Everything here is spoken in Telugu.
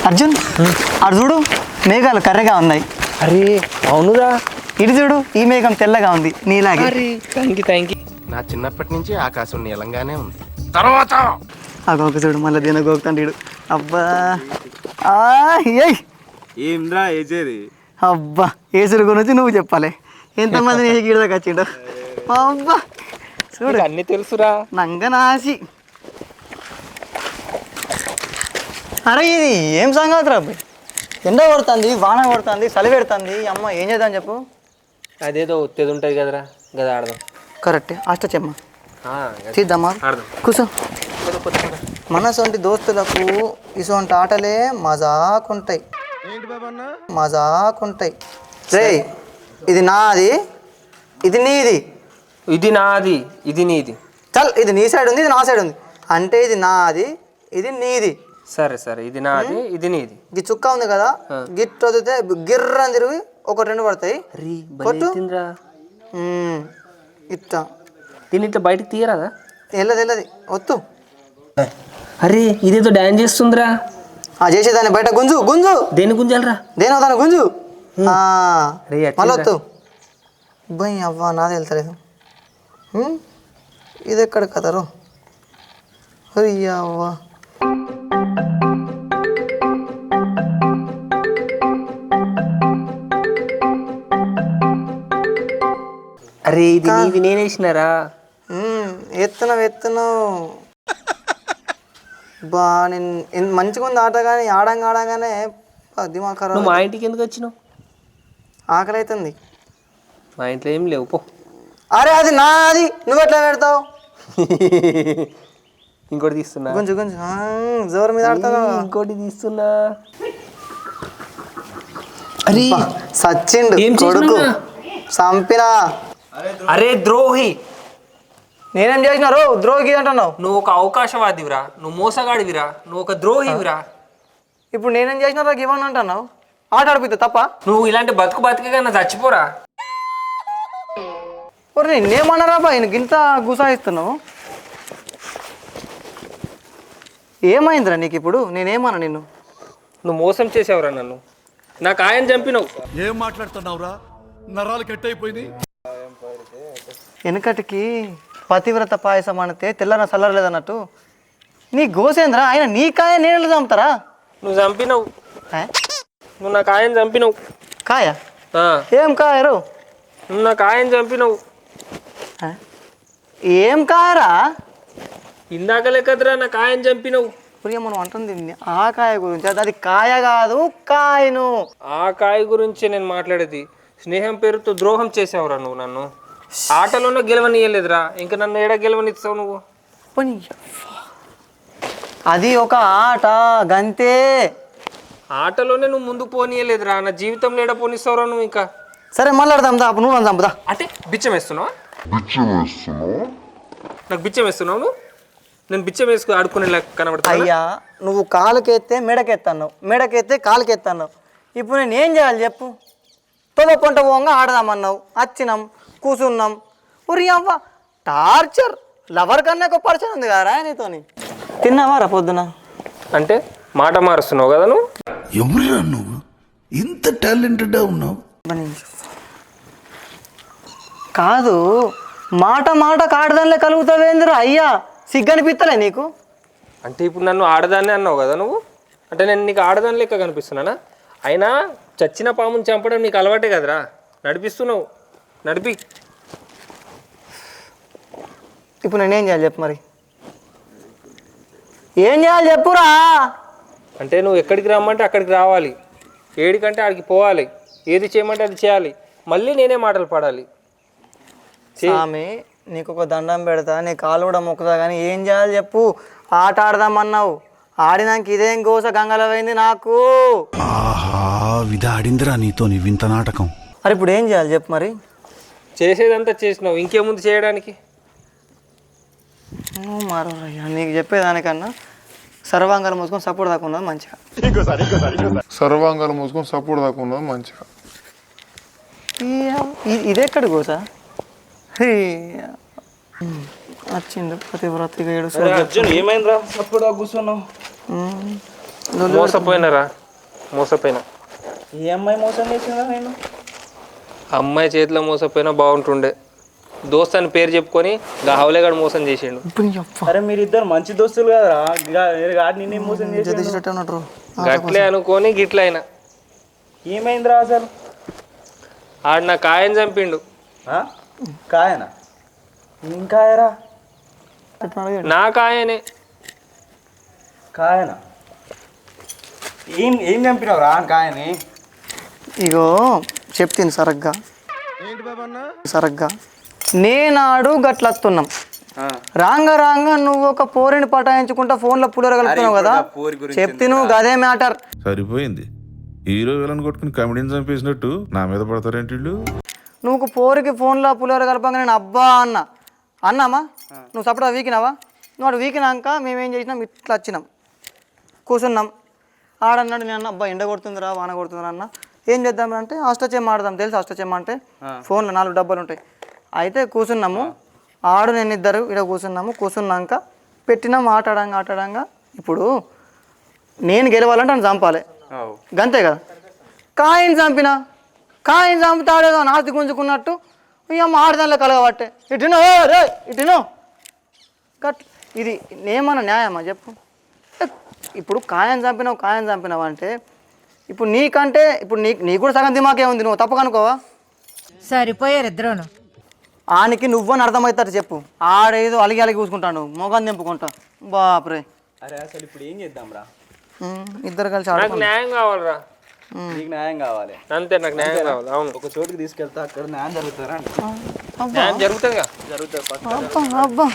అర్జున్ అటు చూడు, మేఘాలు కర్రెగా ఉన్నాయి. అరే అవునురా, ఇటు చూడు, ఈ మేఘం తెల్లగా ఉంది నీలాగే. Thank you. నా చిన్నప్పటి నుంచి ఆకాశం నీలంగానే ఉంది. తర్వాత అగొక చూడు మళ్ళీ దీని గోకుతాడు. అబ్బా ఏయ్ ఏంద్రా వేసేది? అబ్బా ఏసుడు గురించి నువ్వు చెప్పాలి. ఎంతమంది గిడదాకా వచ్చిండు. అబ్బా చూడు అన్ని తెలుసురా. నంగనాసి. అరే ఇది ఏం సంగతి రా అబ్బాయి? ఎండ కొడుతుంది, వాన కొడుతుంది, చలి పెడుతుంది. అమ్మ ఏం చేద్దాం చెప్పు. అదేదో ఒత్తేది ఉంటుంది కదరా, గది ఆడదాం. కరెక్టే, అష్టచెమ్మ తీద్దామా? కూర్చో. మనసొంటి దోస్తులకు ఇసొంటి ఆటలే మజాకుంటాయి, మజాకుంటాయి. రే ఇది నాది, ఇది నీది. ఇది నాది, ఇది నీది. చల్ ఇది నీ సైడ్ ఉంది, ఇది నా సైడ్ ఉంది. అంటే ఇది నాది, ఇది నీది. సరే సరే, ఇది నాది, ఇది నీది. ఈ చుక్క ఉంది కదా, గిట్ వదిలితే గిర్రని తిరిగి ఒక రెండు పడతాయి. కొట్టు. ఇట్లా దీన్ని ఇట్లా బయటకు తీయరాదా? తెల్లది వద్దు. అరే ఇదేదో డాన్స్ చేస్తుందిరా. చేసేదాన్ని బయట గుంజు గుంజు. దేని గుంజాలరా? దేని అవుతాను గుంజు. అరే మళ్ళీ వద్దు. భయ్ అవ్వా నాది వెళ్తలేదు. ఇది ఎక్కడ కదరు? అయ్యా అవ్వా. అరే ఇది నీది, నేనేసినారా? ఎత్తున్నావు బా. నేను మంచిగా ఉంది ఆట, కానీ ఆడంగానే దిమాగ్ ఖరాబ్. నువ్వు మా ఇంటికి ఎందుకు వచ్చినావు? ఆకలి అవుతుంది. మా ఇంట్లో ఏం లేవు పో. అరే అది నాది, నువ్వు ఎట్లా పెడతావు? ఇంకోటి తీస్తున్నా. కొంచెం జోరు మీద ఆడతావు. ఇంకోటి తీస్తున్నా. అరే సచ్చిండు కొడుకు, చంపినా. అరే ద్రోహి, నేనేం చేసినారు? ద్రోహి అంటున్నావు. నువ్వు ఒక అవకాశవాదివిరా, నువ్వు మోసగాడివిరా, నువ్వు ఒక ద్రోహివిరా. ఇప్పుడు నేనేం చేసినారా ఇవ్వను అంటున్నావు? ఆట ఆడిపోతే తప్ప? నువ్వు ఇలాంటి బతికే నా చచ్చిపోరా. ఒరే నేనేమన్నారా బా, ఈయనకి ఇంత గుసాయిస్తున్నావు? ఏమైందిరా నీకు ఇప్పుడు? నేనేమన్నా నిన్ను? నువ్వు మోసం చేసావురా నన్ను. నాకు ఆయన చంపినావు. ఏం మాట్లాడుతున్నావురా? నరాలు కట్ అయిపోయింది. వెనకటికి పతివ్రత పాయసం అనితే తెల్లన చల్లరలేదన్నట్టు నీ గోసేంద్ర. ఆయన నీ కాయ నేను చంపుతారా? నువ్వు చంపినావు. నువ్వు నాకు ఆయన చంపినావు. కాయ? ఏం కాయరు? నువ్వు నాకు ఆయన చంపినావు. ఏం కాయరా? ఇందాక లెక్కదిరా, నాకు ఆయన చంపినావు. ప్రియ మనం అంటుంది ఆ కాయ గురించి. అది కాయ కాదు, కాయను. ఆ కాయ గురించి నేను మాట్లాడేది. స్నేహం పేరుతో ద్రోహం చేసావురా నువ్వు నన్ను. ఆటలోనే గెలవనీయలేదురా, ఇంకా నన్ను ఏడా గెలవనిస్తావు నువ్వు? అది ఒక ఆట గంతే. ఆటలోనే నువ్వు ముందుకు పోనీయలేదురా, నా జీవితంలో ఏడా పోనిస్తావురా నువ్వు? ఇంకా సరే మాట్లాడదాం దా, అప్పుడు నువ్వు నన్ను చంపుదా. అంటే బిచ్చం వేస్తున్నావా? నాకు బిచ్చం వేస్తున్నావు నువ్వు? నేను బిచ్చం వేసుకుని ఆడుకునే కనబడతా? అయ్యా నువ్వు కాలుకెత్తే మెడకెత్తాను, మెడకెత్తే కాలుకెత్తాను. ఇప్పుడు నేను ఏం చేయాలి చెప్పు? తొలపంట పోగా ఆడదామన్నావు, వచ్చినాం కూర్చున్నాం. ఉరి అవ్వ టార్చర్. లవర్ కన్నా ఒక పర్సన్ ఉంది కదా నీతోని. తిన్నావారా పొద్దున? అంటే మాట మారుస్తున్నావు కదా నువ్వు? ఎవరురా నువ్వు? ఇంత టాలెంటెడ్ ఉన్నావు? కాదు, మాట కాడదానిలే కలుగుతావేందిరా అయ్యా? సిగ్గనిపిస్తలే నీకు? అంటే ఇప్పుడు నన్ను ఆడదాన్ని అన్నావు కదా నువ్వు. అంటే నేను నీకు ఆడదాని లెక్క కనిపిస్తున్నానా? అయినా చచ్చిన పాముని చంపడం నీకు అలవాటే కదరా, నడిపిస్తున్నావు. నడిపి. ఇప్పుడు నేనేం చేయాలి చెప్పు మరి? ఏం చేయాలి చెప్పురా? అంటే నువ్వు ఎక్కడికి రమ్మంటే అక్కడికి రావాలి, ఏడికంటే ఆడికి పోవాలి, ఏది చేయమంటే అది చేయాలి. మళ్ళీ నేనే మాటలు పడాలి. స్వామి నీకు ఒక దండం పెడతా, నీ కాలు కూడా మొక్కుతా, కానీ ఏం చేయాలి చెప్పు? ఆట ఆడదామన్నావు, ఆడినాక ఇదేం గోస గంగలో పోయింది నాకు. ఆహా విధ ఆడిందిరా నీతో నీ వింత నాటకం. మరి ఇప్పుడు ఏం చేయాలి చెప్పు మరి? చేసేదంతా చేసినావు, ఇంకేముంది చేయడానికి? మారయ్యా నీకు చెప్పేదానికన్నా సర్వాంగాలు మూసుకొని సపోర్ట్ దాకా ఉన్నది మంచిగా. సర్వాంగాలు మూసుకొని సపోర్ట్ దాకా ఉన్నది మంచిగా. ఇదెక్కడి గోసా? వచ్చిండు పతివ్రతగా ఏడు. అర్జున్ ఏమైందిరా అప్పుడు కూర్చున్నావు? మోసపోయినారా మోసపోయినా ఈ అమ్మాయి మోసం చేసిందా నేను? అమ్మాయి చేతిలో మోసపోయినా బాగుంటుండే. దోస్త్ అని పేరు చెప్పుకొని గాహవలేగాడు మోసం చేసిండు. అరే మీరిద్దరు మంచి దోస్తులు కదరా, గాడి నిన్నే మోసం చేసి గట్లే అనుకొని గిట్ల అయినా. ఏమైందిరా అసలు? ఆడు నా కాయని చంపిండు. ఆ? కాయనా? ఏం కాయరా? నా కాయనే. కాయనా? ఏం ఏం చంపినావురా కాయని? ఇగో చెప్తాను సరగ్గా సరగ్గా నేనాడు గట్లత్తున్నాం రాంగా రాంగా నువ్వు ఒక పోరిని పటాయించుకుంటా ఫోన్లో పులిహోర కలుపుతున్నావు కదా చెప్తాను గదే మ్యాటర్. సరిపోయింది. హీరో విలన్ కొట్టుకుని కమెడీని చంపేసినట్టు నా మీద పడతారేంటి వీళ్ళు? నువ్వు ఒక పోరికి ఫోన్లో పులిహోర కలపంగా నేను అబ్బా అన్నామా నువ్వు సపరేట్ వీకినావా? నువ్వు అటు వీకినాక మేమేం చేసినాం ఇట్లా వచ్చినాం కూర్చున్నాం. ఆడన్నాడు నేను అబ్బా ఎండ కొడుతుందిరా వాన కొడుతుందిరా అన్న ఏం చేద్దామంటే అష్టచెమ్మ ఆడదాం తెలుసు అష్టచెమ్మ అంటే ఫోన్లో 4 డబ్బాలు ఉంటాయి. అయితే కూర్చున్నాము ఆడు నేను ఇద్దరు ఇక్కడ కూర్చున్నాక పెట్టినాం ఆటాడంగా ఇప్పుడు నేను గెలవాలంటే నన్ను చంపాలి గంతే కదా. కాయని చంపితే ఆడేదో నాస్తి గుంజుకున్నట్టు అమ్మ ఆడదానిలో కలగబట్టే ఇటునో రే ఇటునో గట్ ఇది నేమన్నా న్యాయమా చెప్పు. ఇప్పుడు కాయం చంపినావు అంటే ఇప్పుడు నీకంటే ఇప్పుడు నీ కూడా సగం దిమాకే ఉంది నువ్వు తప్పక అనుకోవా? సరిపోయారు ఇద్దరును. ఆనికి నువ్వని అర్థమవుతాడు చెప్పు. ఆడేదో అలిగి చూసుకుంటాను మొగం దింపుకుంటా బాపురే. అరే అసలు ఇప్పుడు ఏం చేద్దాంరా? ఇద్దరు కలిసి నాకు న్యాయం కావాలరా. నీకు న్యాయం కావాలి అంతే, నాకు న్యాయం కావాలి. అవును, ఒక చోటుకి తీసుకెళ్తా, అక్కడ న్యాయం జరుగుతారా? న్యాయం జరుగుతుందిగా. జరుగుతుంది. అబ్బా